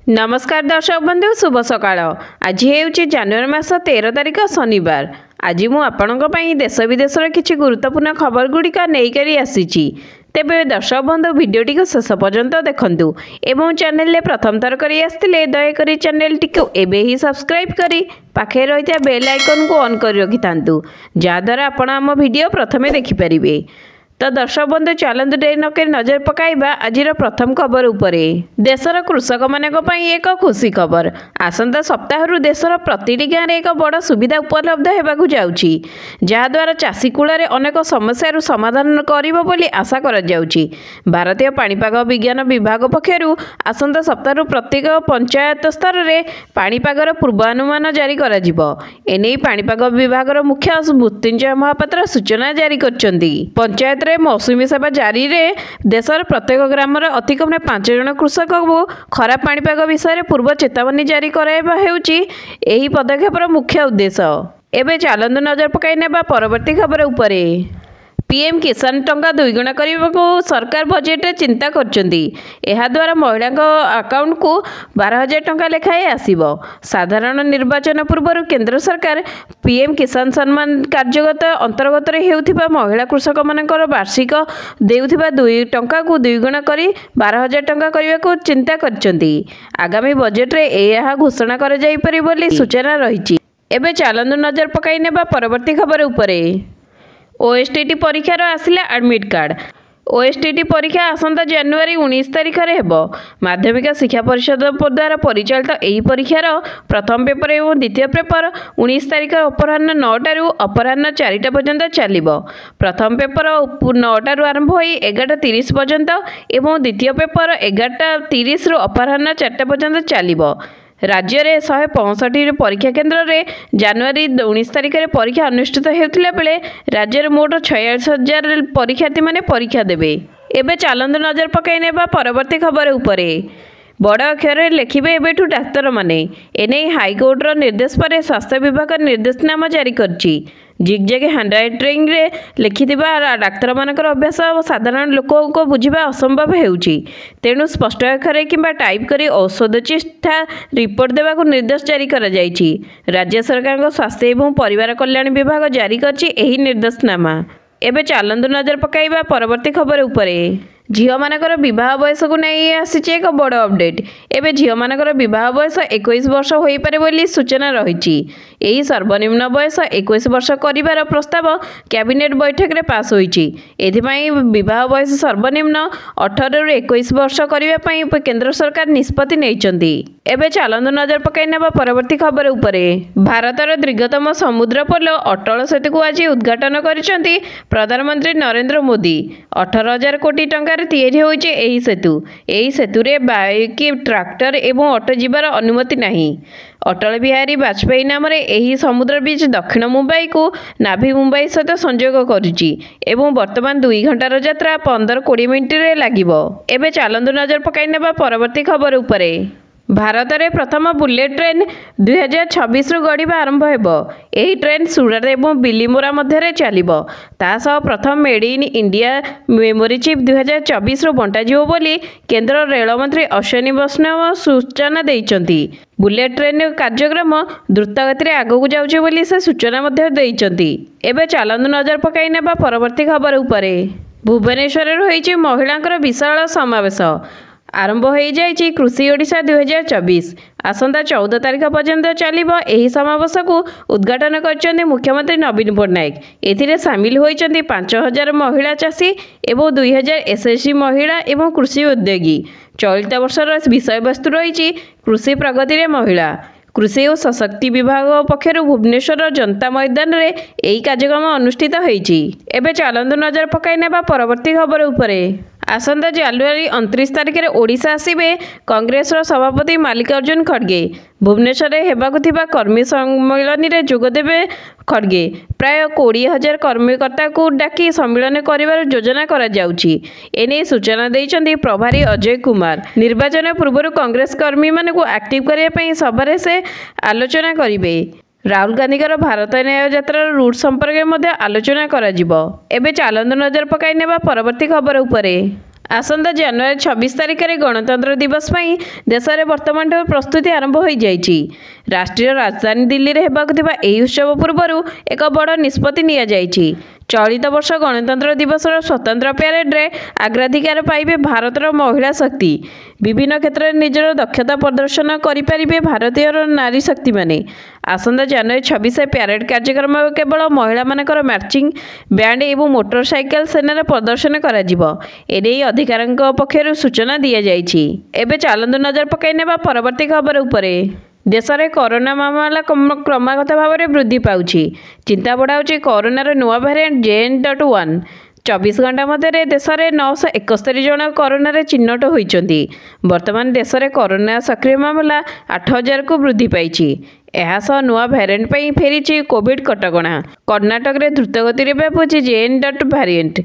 नमस्कार दर्शक बंधु शुभ सकाळ। आज हेउची जनवरी मास 13 तारिख शनिवार। आज मु आपणक पई देश विदेशर किछि गुरुत्वपूर्ण खबर गुड़िक नहींकरी आसीची। तेबे दर्शक बंधु वीडियोटी को शेष पर्यंत देखंतु एवं चैनल ले प्रथम थर करी आस्तिले दयाकरी चैनल टिको एबे ही सब्सक्राइब करी पाखे रहिता बेल आइकन को ऑन करी रखिथांतु जा द्वारा आपण हम वीडियो प्रथमे देखि परिबे। तो दर्शक बंधु चलतु डेरी नक नजर पकाइबा आज प्रथम खबर उपरे। देशर कृषक मानक पई एक खुशी खबर। आसंता सप्ताह देशर प्रतिटी गाँव में एक बड़ सुविधा उपलब्ध होगाकू जाउची जहाद्वारा चाषी कूल अनेक समस्या समाधान करिबो बोली आशा करा जाउची। भारतीय पाणीपाग विज्ञान विभाग पक्षरु आसंता सप्ताह प्रत्येक पंचायत स्तर में पाणीपागर पूर्वानुमान जारी करा जिवो। एने पाणीपाग विभाग मुख्य मृत्युंजय महापात्र सूचना जारी करछंती। पंचायत मौसुमी सेवा जारी रे देशर प्रत्येक ग्राम अति कम 5 जन कृषक को खराब पाणीपाग विषय पूर्व चेतावनी जारी कराइबा हेउची एही पदक्षेपर मुख्य उद्देश्य। एबे चलंतु नजर पकाई नेबा परवर्ती खबर उपरे। पीएम किसान टंका 2 गुणा करने को सरकार बजेट चिंता करछंती। एहा द्वारा महिला अकाउंट को 12,000 टंका लेखाएं आसीबो। साधारण निर्वाचन पूर्व केंद्र सरकार पीएम किसान सम्मान कार्यगत अंतर्गत हेउथिबा महिला कृषक मानकर वार्षिक देउथिबा 2 टंका को 2 गुणा करी 12,000 टंका करने को चिंता करछंती। आगामी बजेट रे एहा घोषणा कर जाई परि बोली सूचना रहिछि। एबे चलंतु नजर पकाई नेबा परवर्ती खबर उपरे। ओएसटीटी परीक्षार आसिला एडमिट कार्ड। ओएसटीटी परीक्षा आसंता जनवरी 19 तारिख रे हेबो। माध्यमिक शिक्षा परिषद द्वारा परिचालित एही परीक्षार प्रथम पेपर एवं द्वितीय पेपर 19 तारिख अपराह्न 9 टारू अपराह्न 4टा पर्यंत चलिबो। प्रथम पेपर 9 टारू आरंभ होई 11:30 पर्यंत एवं द्वितीय पेपर 11:30 रु अपराह्न 4टा पर्यंत चलिबो। राज्य में 165 परीक्षा केन्द्र में जनवरी 19 तारिख में परीक्षा अनुष्ठित होता बेले राज्य में मोट 46,000 परीक्षार्थी मैंने परीक्षा देवे। एबे चलंतु नजर पकाई नेबा परवर्ती खबर उपरे। बड़ अक्षर लिखिबे एबेठू डाक्तर माने। एने हाईकोर्टर निर्देश पर स्वास्थ्य विभाग निर्देशनामा जारी करछि। जिगजैग हैंडराइटिंग रे लिखिथिबा डाक्तर मानकर अभ्यास साधारण लोकों को बुझिबा असंभव हेउछि। तेणु स्पष्ट अक्षर किंबा टाइप करी औषध चिठा रिपोर्ट देवाक निर्देश जारी करा जाइछि। राज्य सरकार स्वास्थ्य एवं परिवार कल्याण विभाग जारी करछि एही निर्देशनामा। एबे चलंतु नजर पकाइबा परवर्ती खबर उपरे। झील मानकर विवाह बयस को नहीं आसी एक बड़ अपडेट। एबे झील मानकर विवाह बयस 21 वर्ष हो पारे बोली सूचना रही। यही सर्वनिम्न बयस 21 वर्ष करिवार प्रस्ताव कैबिनेट बैठक रे पास होईची। एथिपाई विवाह बयस सर्वनिम्न 18 रु 21 वर्ष करिवा पई केंद्र सरकार निष्पत्ति नेइचंती। एबे चलंतु नजर पकाई नेबा परवर्ती खबर उपरे। भारतर दीर्घतम समुद्र पोल अटल सेतु को आज उद्घाटन करिसंती प्रधानमंत्री नरेंद्र मोदी। 18,000 कोटी टंका तैयारी होइचे एही सेतु। एही सेतु रे बाइक ट्रैक्टर एवं ऑटो जीवार अनुमति नहीं। अटल बिहारी वाजपेयी नाम रे एही समुद्र बीच दक्षिण मुंबई को नाभि मुंबई सहित संयोग करुची एवं वर्तमान 2 घंटार यात्रा 15-20 मिनिट रे लागिबो। एबे चलंतु नजर पकाई नेबा परवर्ती खबर उपरे। भारत में प्रथम बुलेट ट्रेन 2026 रु गड़िबा आरंभ हेबो। एही ट्रेन सूरत एवं बिलिमोरा मध्य चलिबो। तासह प्रथम made in India memory chip 2024 रु बंटाजिवो बोली केंद्र रेल मंत्री अश्विनी वैष्णव सूचना देइचंती। बुलेट ट्रेन कार्यक्रम द्रुत गति आगकू जाउछि बोली से सूचना मध्य देइचंती। एबे चलंतु नजर पकाई नेबा परवर्ती खबर उपरे। भुवनेश्वर होइछि महिलांकर विशाल समावेश। आरंभ हो जाइए कृषि ओडिशा 2024। आसंता 14 तारिख पर्यंत चलिबो। एही समावेश को उद्घाटन करछन्ते मुख्यमंत्री नवीन पट्टनायक। एथिरे सामिल होइछन्ते 5,000 महिला चाषी एवं 2,000 एसएससी महिला एवं कृषि उद्योगी। चलित वर्षर विषय वस्तु रही कृषि प्रगति रे महिला। कृषि और सशक्ति विभाग पक्षर भुवनेश्वर जनता मैदान रे एही कार्यक्रम अनुष्ठित होइछि। एबे चलंतु नजर पकाई नेबा परवर्ती खबर उपरे। आसंता जनवरी 29 तारिख में ओडिशा आसिबे कांग्रेस सभापति मल्लिकार्जुन खड़गे। भुवनेश्वर हेबाकु थिबा कर्मी सम्मेलन में जोगदेवे खड़गे। प्राय 20,000 कर्मकर्ता को डाकी सम्मेलन करिवार योजना करा जाउछि। एने सूचना देइचंती प्रभारी अजय कुमार। निर्वाचन पूर्व कांग्रेस कर्मी मानकु एक्टिव करिया पई सभारे से आलोचना करिवे। राहुल गांधी भारत न्याय यात्रार रूट संपर्क में आलोचना करा जिवो। एबे चलंतु नजर पकाई नेबा परवर्ती खबर उपरे। ଆସନ୍ତା ଜାନୁଆରୀ 26 ତାରିଖରେ ଗଣତନ୍ତ୍ର ଦିବସ ପାଇଁ ଦେଶରେ ବର୍ତ୍ତମାନଠାରୁ ପ୍ରସ୍ତୁତି ଆରମ୍ଭ ହୋଇଯାଇଛି। ରାଷ୍ଟ୍ରୀୟ ରାଜଧାନୀ ଦିଲ୍ଲୀରେ ହେବାକୁ ଥିବା ଏହି ଉତ୍ସବ ପୂର୍ବରୁ ଏକ ବଡ଼ ନିଷ୍ପତ୍ତି ନିଆଯାଇଛି। ଚଳିତ ବର୍ଷ ଗଣତନ୍ତ୍ର ଦିବସର ସ୍ୱତନ୍ତ୍ର ପ୍ୟାରେଡ୍ରେ ଅଗ୍ରାଧିକାର ପାଇବେ ଭାରତର ମହିଳା ଶକ୍ତି। ବିଭିନ୍ନ କ୍ଷେତ୍ରରେ ନିଜର ଦକ୍ଷତା ପ୍ରଦର୍ଶନ କରିପାରିବେ ଭାରତୀୟର ନାରୀ ଶକ୍ତିମାନେ। ଆସନ୍ତା ଜାନୁଆରୀ 26 ପ୍ୟାରେଡ୍ କାର୍ଯ୍ୟକ୍ରମ କେବଳ ମହିଳାମାନଙ୍କର ମାର୍ଚିଂ ବ୍ୟାଣ୍ଡ ଏବଂ ମୋଟର ସାଇକେଲ ସେନାର ପ୍ରଦର୍ଶନ କରାଯିବ। ଏନେଇ ଅଧିକାରୀଙ୍କ ପକ୍ଷରୁ ସୂଚନା ଦିଆଯାଇଛି। ଏବେ ଚାଲନ୍ତୁ ନଜର ପକାଇ ନେବା ପରବର୍ତ୍ତୀ ଖବର ଉପରେ। ଦେଶରେ କରୋନା ମାମଲା କ୍ରମାଗତ ଭାବରେ ବୃଦ୍ଧି ପାଉଛି। ଚିନ୍ତା ବଢ଼ାଉଛି କରୋନାର ନୂଆ ଭେରିଏଣ୍ଟ JN.1। 24 ଘଣ୍ଟା ମଧ୍ୟରେ ଦେଶରେ 971 ଜଣ କରୋନାରେ ଚିହ୍ନଟ ହୋଇଛନ୍ତି। ବର୍ତ୍ତମାନ ଦେଶରେ କରୋନା ସକ୍ରିୟ ମାମଲା 8000କୁ ବୃଦ୍ଧି ପାଇଛି। ଏହାସହ ନୂଆ ଭେରିଏଣ୍ଟ ପାଇଁ ଫେରିଛି କୋଭିଡ୍ କଟକଣା। କର୍ଣ୍ଣାଟକରେ ଦ୍ରୁତଗତିରେ ବ୍ୟାପୁଛି JN. ଭାରିଏଣ୍ଟ।